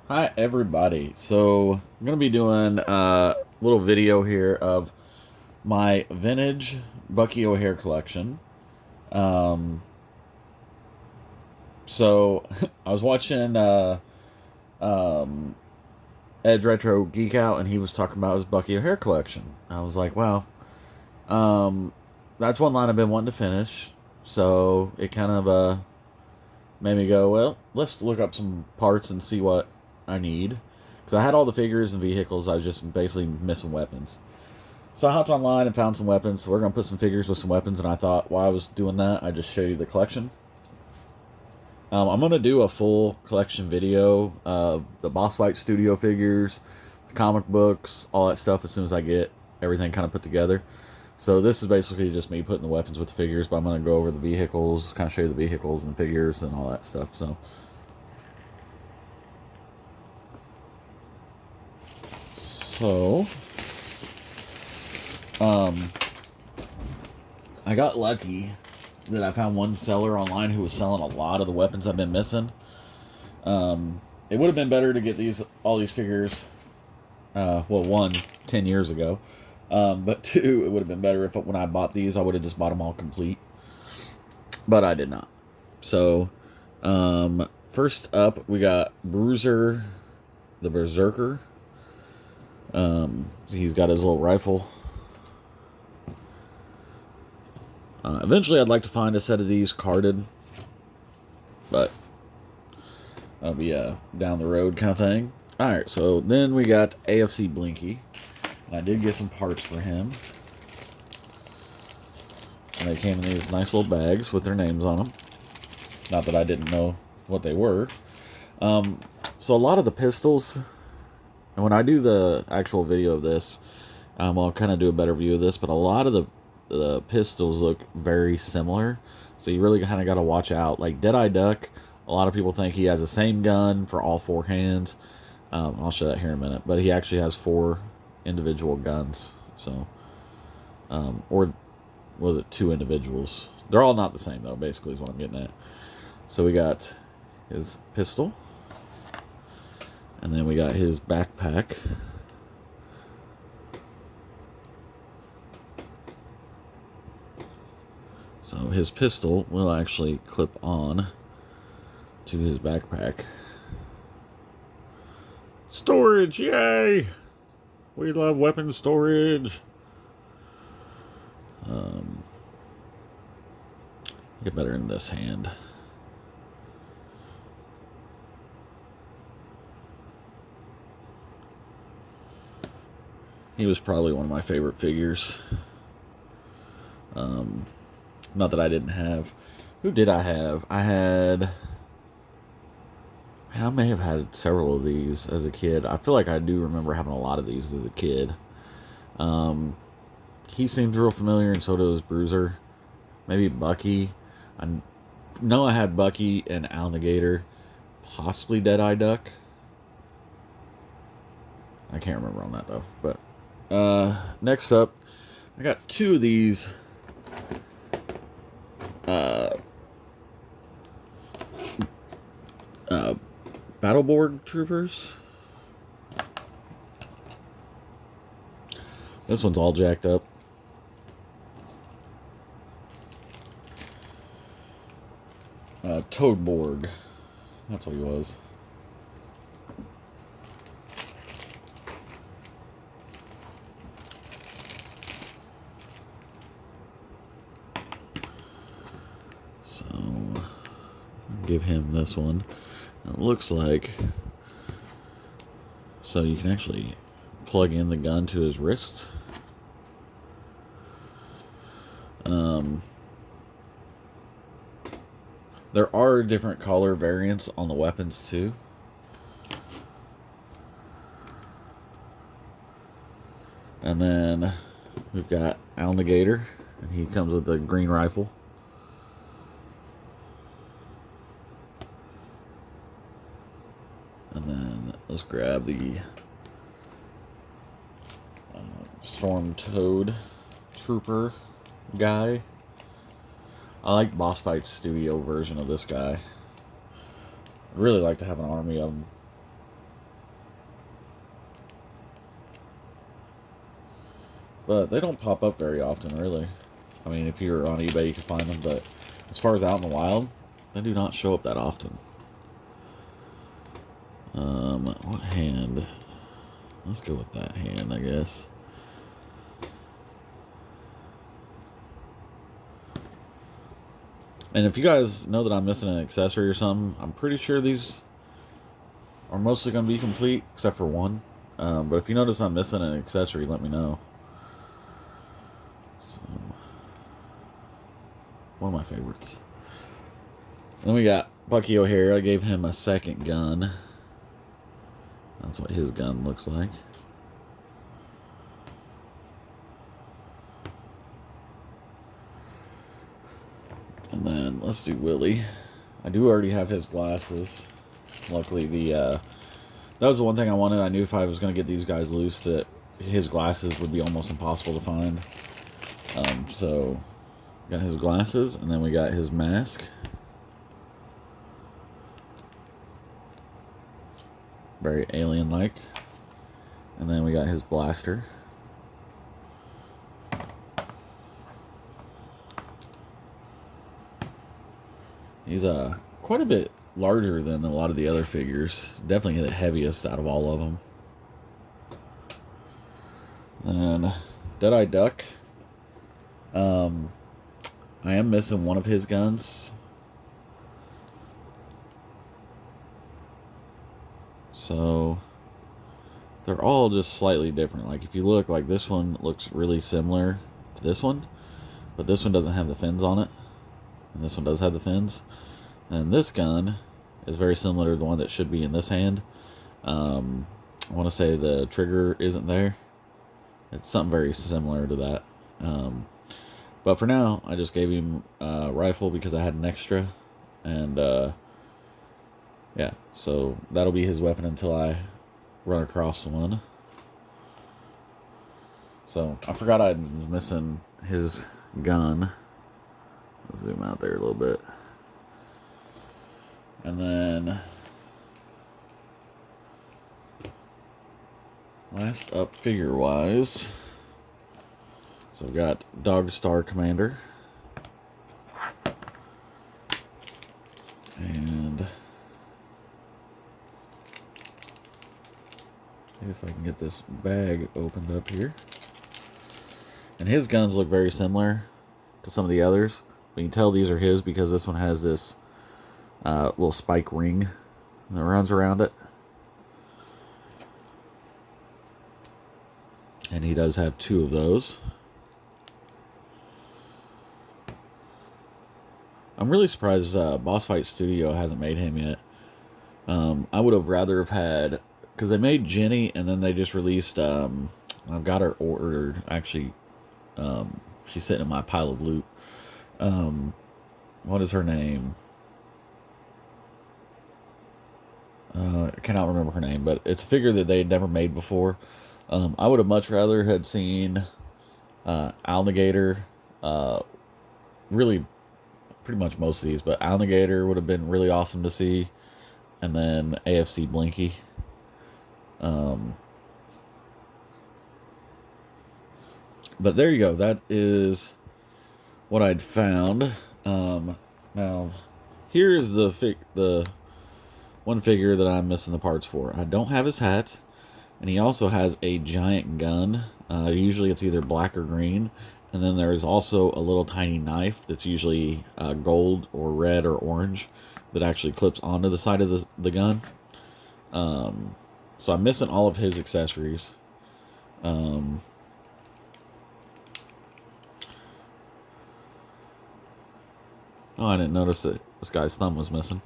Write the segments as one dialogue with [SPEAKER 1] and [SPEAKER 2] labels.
[SPEAKER 1] Hi everybody. So I'm gonna be doing a little video here of my vintage Bucky O'Hare collection. Um, so I was watching um, Edge Retro Geek Out, and he was talking about his Bucky O'Hare collection. I was like, wow, um, that's one line I've been wanting to finish. So it kind of made me go, well, let's look up some parts and see what I need. Because I had all the figures and vehicles, I was just basically missing weapons. So I hopped online and found some weapons. So we're going to put some figures with some weapons. And I thought while I was doing that, I'd just show you the collection. I'm going to do a full collection video of the Boss Fight Studio figures, the comic books, all that stuff as soon as I get everything kind of put together. So this is basically just me putting the weapons with the figures, but I'm going to go over the vehicles, kind of show you the vehicles and the figures and all that stuff. So, I got lucky that I found one seller online who was selling a lot of the weapons I've been missing. It would have been better to get all these figures, well, one, 10 years ago. But two, it would have been better if when I bought these, I would have just bought them all complete. But I did not. So, first up, we got Bruiser, the Berserker. He's got his little rifle. Eventually, I'd like to find a set of these carded, but that'll be a down the road kind of thing. Alright, so then we got AFC Blinky. And I did get some parts for him. And they came in these nice little bags with their names on them. Not that I didn't know what they were. So a lot of the pistols, and when I do the actual video of this, I'll kind of do a better view of this, but a lot of the pistols look very similar, so you really kind of got to watch out. Like Deadeye Duck, a lot of people think he has the same gun for all four hands. I'll show that here in a minute, but he actually has 4 individual guns. So, or was it 2 individuals? They're all not the same though, basically is what I'm getting at. So we got his pistol, and then we got his backpack. So his pistol will actually clip on to his backpack. Storage, yay! We love weapon storage. Get better in this hand. He was probably one of my favorite figures. Not that I didn't have. Who did I have? I may have had several of these as a kid. I feel like I do remember having a lot of these as a kid. He seems real familiar, and so does Bruiser. Maybe Bucky. I know I had Bucky and Alligator. Possibly Deadeye Duck. I can't remember on that, though. But, next up, I got 2 of these Paddleboard troopers. This one's all jacked up. Toadboard. That's what he was. So, give him this one. It looks like, so you can actually plug in the gun to his wrist. There are different color variants on the weapons too. And then we've got Alligator, and he comes with a green rifle. And then let's grab the Storm Toad Trooper guy. I like Boss Fight Studio version of this guy. I'd really like to have an army of them. But they don't pop up very often, really. I mean, if you're on eBay, you can find them, but as far as out in the wild, they do not show up that often. What hand? Let's go with that hand, I guess. And if you guys know that I'm missing an accessory or something, I'm pretty sure these are mostly going to be complete, except for one. But if you notice I'm missing an accessory, let me know. So, one of my favorites. Then we got Bucky O'Hare. I gave him a second gun. That's what his gun looks like. And then let's do Willie. I do already have his glasses. Luckily, that was the one thing I wanted. I knew if I was going to get these guys loose, that his glasses would be almost impossible to find. So, got his glasses, and then we got his mask. Very alien-like. And then we got his blaster. He's quite a bit larger than a lot of the other figures. Definitely the heaviest out of all of them. And Dead-Eye Duck. I am missing one of his guns. So they're all just slightly different. Like if you look, like this one looks really similar to this one, but this one doesn't have the fins on it, and this one does have the fins. And this gun is very similar to the one that should be in this hand. I want to say the trigger isn't there. It's something very similar to that. But for now, I just gave him a rifle because I had an extra. And, yeah, so that'll be his weapon until I run across one. So, I forgot I was missing his gun. I'll zoom out there a little bit. And then, last up figure-wise, so I've got Dog Star Commander. And maybe if I can get this bag opened up here. And his guns look very similar to some of the others. But you can tell these are his because this one has this little spike ring that runs around it. And he does have two of those. I'm really surprised Boss Fight Studio hasn't made him yet. I would have rather have had, because they made Jenny and then they just released, I've got her ordered, actually, she's sitting in my pile of loot. What is her name? I cannot remember her name, but it's a figure that they had never made before. I would have much rather had seen Alligator, really pretty much most of these, but Alligator would have been really awesome to see, and then AFC Blinky. But there you go. That is what I'd found. Now, here's the one figure that I'm missing the parts for. I don't have his hat, and he also has a giant gun. Usually it's either black or green. And then there's also a little tiny knife that's usually gold or red or orange that actually clips onto the side of the gun. So I'm missing all of his accessories. Oh, I didn't notice that this guy's thumb was missing.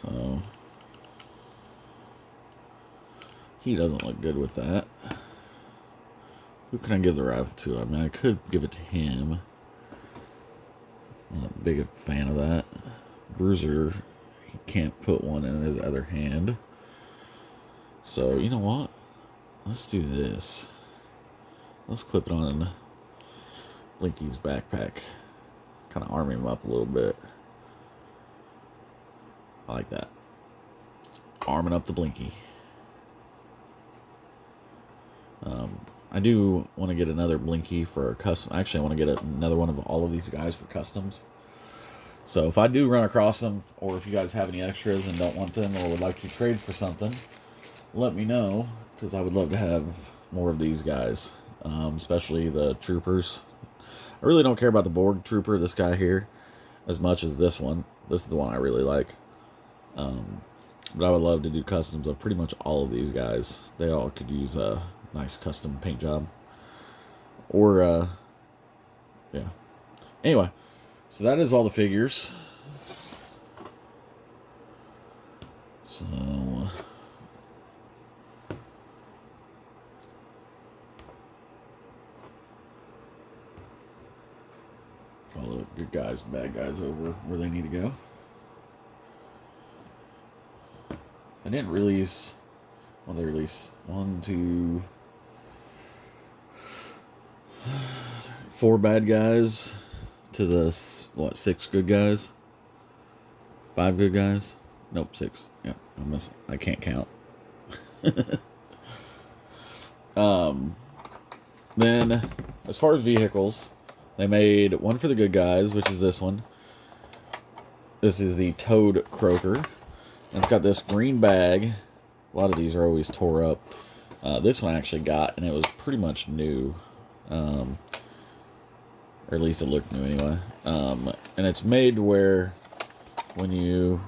[SPEAKER 1] So he doesn't look good with that. Who can I give the rifle to? I mean, I could give it to him. I'm not a big fan of that. Bruiser, he can't put one in his other hand. So, you know what? Let's do this. Let's clip it on Blinky's backpack. Kind of arm him up a little bit. I like that. Arming up the Blinky. I do want to get another Blinky for a custom. Actually, I want to get another one of all of these guys for customs. So if I do run across them, or if you guys have any extras and don't want them, or would like to trade for something, let me know, because I would love to have more of these guys, especially the troopers. I really don't care about the Borg trooper, this guy here, as much as this one. This is the one I really like. But I would love to do customs of pretty much all of these guys. They all could use a nice custom paint job. Or, yeah. Anyway, so that is all the figures. So... all the good guys and bad guys over where they need to go. I didn't release... well, they released 1, 2... 4 bad guys to the, what, 6 good guys? 5 good guys? Nope, 6. Yeah, I can't count. Then, as far as vehicles, they made one for the good guys, which is this one. This is the Toad Croaker. And it's got this green bag. A lot of these are always tore up. This one I actually got, and it was pretty much new. Or at least it looked new anyway. And it's made where when you...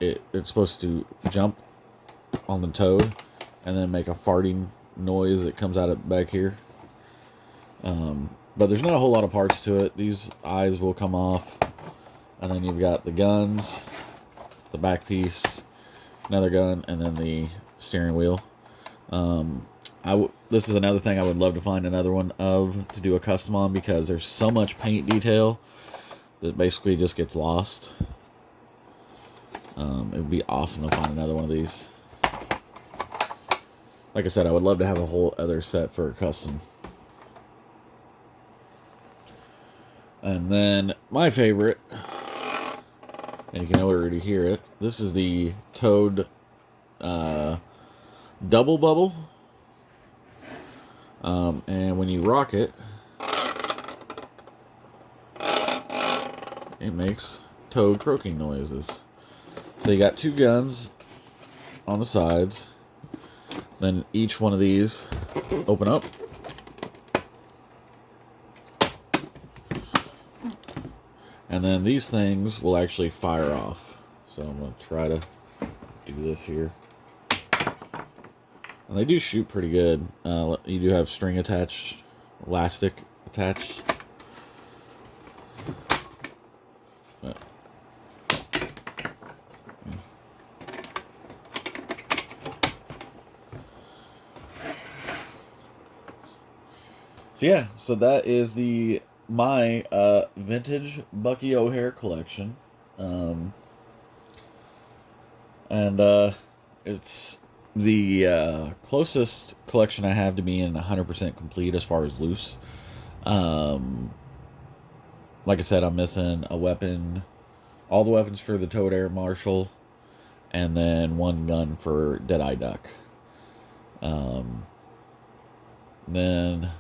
[SPEAKER 1] it's supposed to jump on the toad and then make a farting noise that comes out of back here. But there's not a whole lot of parts to it. These eyes will come off. And then you've got the guns, the back piece, another gun, and then the steering wheel. This is another thing I would love to find another one of to do a custom on, because there's so much paint detail that basically just gets lost. It would be awesome to find another one of these. Like I said, I would love to have a whole other set for a custom. And then my favorite, and you can already hear it, this is the Toad Double Bubble. And when you rock it, it makes toad croaking noises. So you got 2 guns on the sides. Then each one of these open up. And then these things will actually fire off. So I'm going to try to do this here. And they do shoot pretty good. You do have string attached, elastic attached. But, yeah. So yeah, so that is my vintage Bucky O'Hare collection. It's the closest collection I have to being 100% complete as far as loose. Like I said, I'm missing a weapon, all the weapons for the Toad Air Marshal, and then 1 gun for Deadeye Duck. Then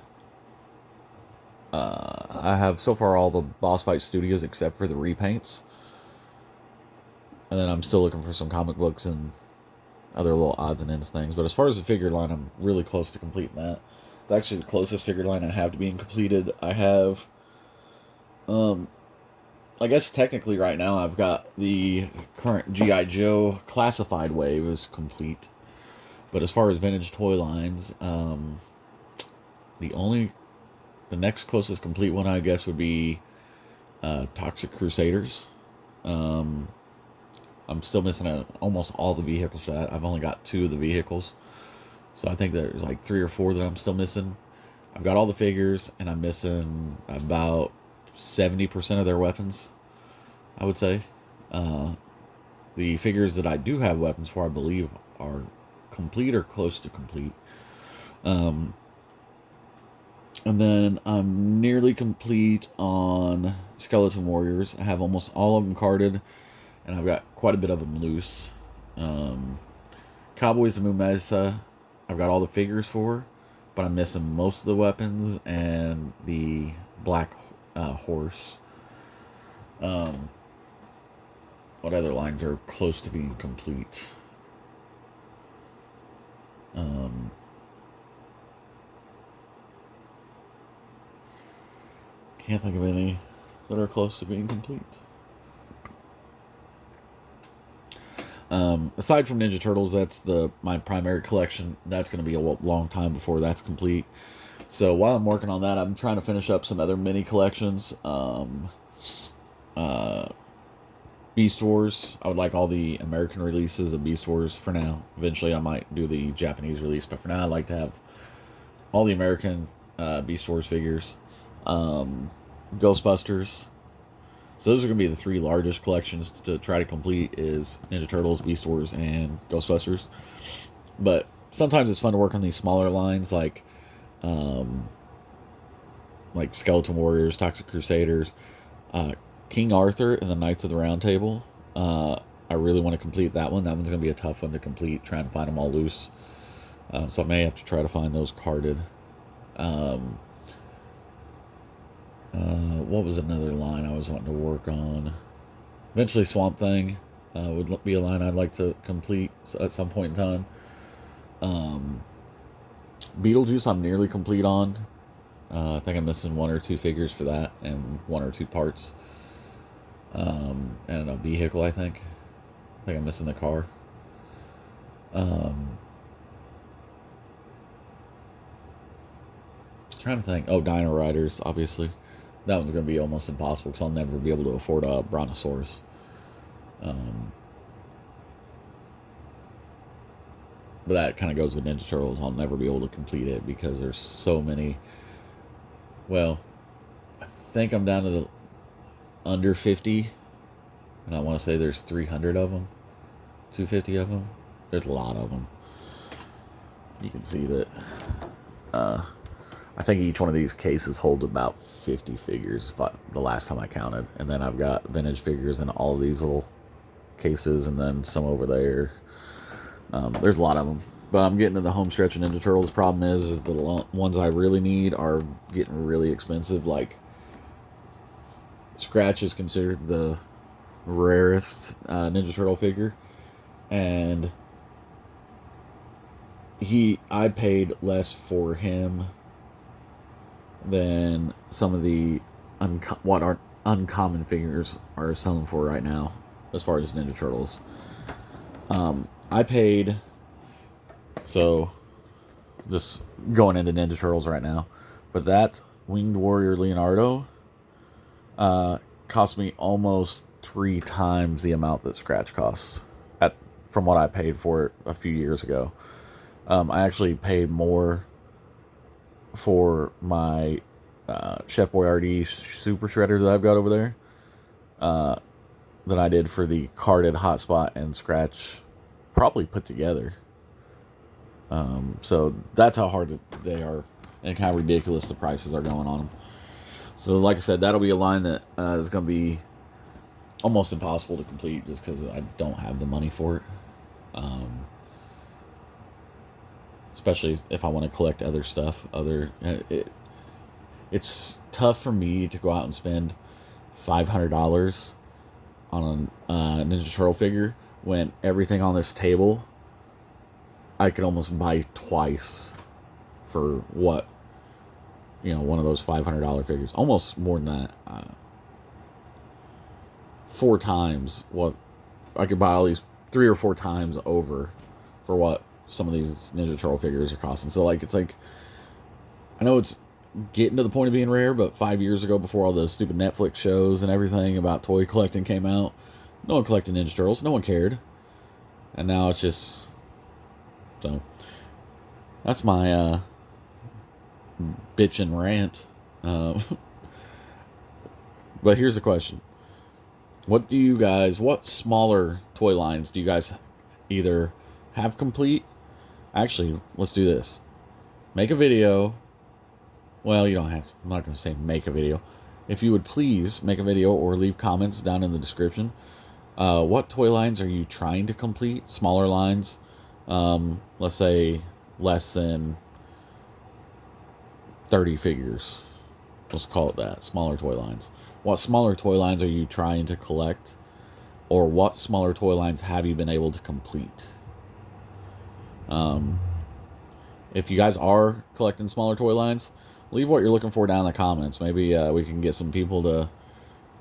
[SPEAKER 1] I have so far all the Boss Fight Studios except for the repaints. And then I'm still looking for some comic books and other little odds and ends things. But as far as the figure line, I'm really close to completing that. It's actually the closest figure line I have to being completed. I have, I guess technically right now I've got the current G.I. Joe classified wave is complete. But as far as vintage toy lines, the next closest complete one I guess would be Toxic Crusaders. I'm still missing almost all the vehicle set. I've only got 2 of the vehicles. So I think there's like 3 or 4 that I'm still missing. I've got all the figures, and I'm missing about 70% of their weapons, I would say. The figures that I do have weapons for, I believe, are complete or close to complete. And then I'm nearly complete on Skeleton Warriors. I have almost all of them carded, and I've got quite a bit of them loose. Cowboys of Moon Mesa, I've got all the figures for. but I'm missing most of the weapons and the black horse. What other lines are close to being complete? Can't think of any that are close to being complete. Aside from Ninja Turtles, that's my primary collection. That's going to be a long time before that's complete. So while I'm working on that, I'm trying to finish up some other mini collections. Beast Wars. I would like all the American releases of Beast Wars for now. Eventually, I might do the Japanese release, but for now, I'd like to have all the American Beast Wars figures. Ghostbusters. So those are going to be the 3 largest collections to try to complete is Ninja Turtles, Beast Wars, and Ghostbusters. But sometimes it's fun to work on these smaller lines like Skeleton Warriors, Toxic Crusaders, King Arthur, and the Knights of the Round Table. I really want to complete that one. That one's going to be a tough one to complete, trying to find them all loose. So I may have to try to find those carded. What was another line I was wanting to work on? Eventually Swamp Thing would be a line I'd like to complete at some point in time. Beetlejuice I'm nearly complete on. I think I'm missing 1 or 2 figures for that and 1 or 2 parts. And a vehicle, I think. I'm missing the car. Trying to think. Oh, Dino Riders, obviously. That one's going to be almost impossible because I'll never be able to afford a Brontosaurus. But that kind of goes with Ninja Turtles. I'll never be able to complete it because there's so many. Well, I think I'm down to the under 50. And I want to say there's 300 of them. 250 of them. There's a lot of them. You can see that. I think each one of these cases holds about 50 figures the last time I counted. And then I've got vintage figures in all of these little cases and then some over there. There's a lot of them. But I'm getting to the home stretch of Ninja Turtles. Problem is the ones I really need are getting really expensive. Like, Scratch is considered the rarest Ninja Turtle figure. And I paid less for him than some of the what our uncommon figures are selling for right now as far as Ninja Turtles. I paid, so just going into Ninja Turtles right now, but that Winged Warrior Leonardo cost me almost 3 times the amount that Scratch costs from what I paid for it a few years ago. I actually paid more for my Chef Boyardee Super Shredder that I've got over there than I did for the carded Hotspot and Scratch probably put together. So that's how hard they are and how ridiculous the prices are going on them. So like I said, that'll be a line that is going to be almost impossible to complete just because I don't have the money for it. Especially if I want to collect other stuff. It's tough for me to go out and spend $500 on a Ninja Turtle figure when everything on this table I could almost buy twice for what, one of those $500 figures. Almost more than that. 4 times what I could buy, at least 3 or 4 times over for what some of these Ninja Turtle figures are costing. So it's like I know it's getting to the point of being rare, but 5 years ago, before all the stupid Netflix shows and everything about toy collecting came out, no one collected Ninja Turtles. No one cared. And now it's just... So, that's my bitch and rant. But here's the question. What smaller toy lines do you guys either have complete? Actually, let's do this. Make a video. Well, you don't have to. I'm not going to say make a video. If you would please make a video or leave comments down in the description. What toy lines are you trying to complete? Smaller lines. Let's say less than 30 figures. Let's call it that. Smaller toy lines. What smaller toy lines are you trying to collect? Or what smaller toy lines have you been able to complete? If you guys are collecting smaller toy lines, leave what you're looking for down in the comments. Maybe we can get some people to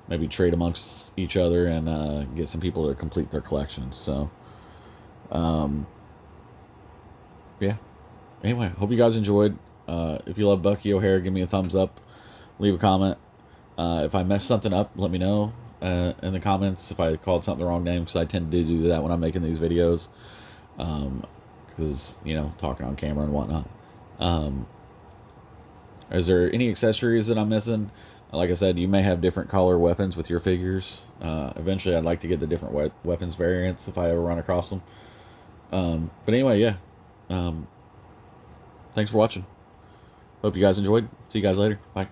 [SPEAKER 1] maybe trade amongst each other and get some people to complete their collections. So, yeah. Anyway, hope you guys enjoyed. If you love Bucky O'Hare, give me a thumbs up. Leave a comment. If I messed something up, let me know in the comments if I called something the wrong name, because I tend to do that when I'm making these videos. Because, you know, talking on camera and whatnot. Is there any accessories that I'm missing? Like I said, you may have different color weapons with your figures. Eventually, I'd like to get the different weapons variants if I ever run across them. But anyway, yeah. Thanks for watching. Hope you guys enjoyed. See you guys later. Bye.